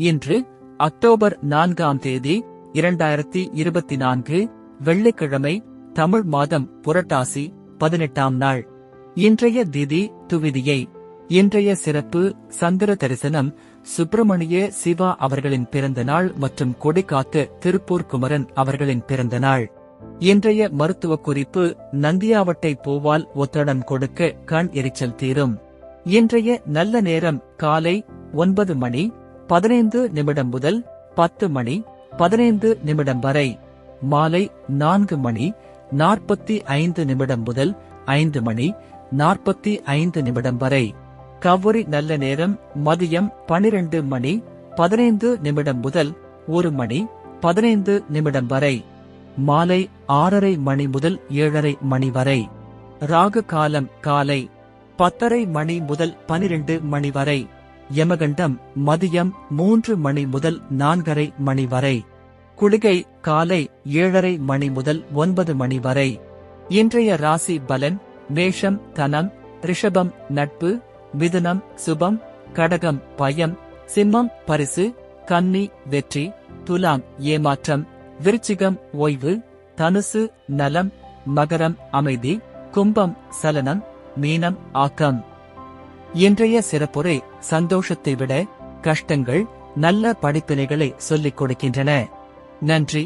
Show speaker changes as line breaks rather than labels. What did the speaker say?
இன்று அக்டோபர் 4ஆம் தேதி 2024 வெள்ளிக்கிழமை, தமிழ் மாதம் புரட்டாசி 18ஆம் நாள். இன்றைய திதி துவிதியை. இன்றைய சிறப்பு சந்திர தரிசனம், சுப்பிரமணிய சிவா அவர்களின் பிறந்த நாள் மற்றும் கொடிக்காத்த திருப்பூர் குமரன் அவர்களின் பிறந்த நாள். இன்றைய மருத்துவ குறிப்பு, நந்தியாவட்டை பூவால் ஒத்தடம் கொடுக்க கண் எரிச்சல் தீரும். இன்றைய நல்ல நேரம் காலை 9 மணி 15 நிமிடம் முதல் 10 மணி 15 நிமிடம் வரை. மாலை 4 மணி 45 நிமிடம் முதல் 5 மணி 45 நிமிடம் வரை. கவுரி நல்ல நேரம் மதியம் 12 மணி 15 நிமிடம் முதல் 1 மணி 15 நிமிடம் வரை. மாலை 6:30 மணி முதல் 7:30 மணி வரை. ராகு காலம் காலை 10:30 மணி முதல் 12 மணி வரை. யமகண்டம் மதியம் 3 மணி முதல் 4:30 மணி வரை. குளிகை காலை 7:30 மணி முதல் 9 மணி வரை. இன்றைய ராசி பலன்: மேஷம் தனம், ரிஷபம் நட்பு, மிதுனம் சுபம், கடகம் பயம், சிம்மம் பரிசு, கன்னி வெற்றி, துலாம் ஏமாற்றம், விருச்சிகம் ஓய்வு, தனுசு நலம், மகரம் அமைதி, கும்பம் சலனம், மீனம் ஆக்கம். இன்றைய சிறப்புரை: சந்தோஷத்தை விட கஷ்டங்கள் நல்ல படிப்பினைகளை சொல்லிக் கொடுக்கின்றன. நன்றி.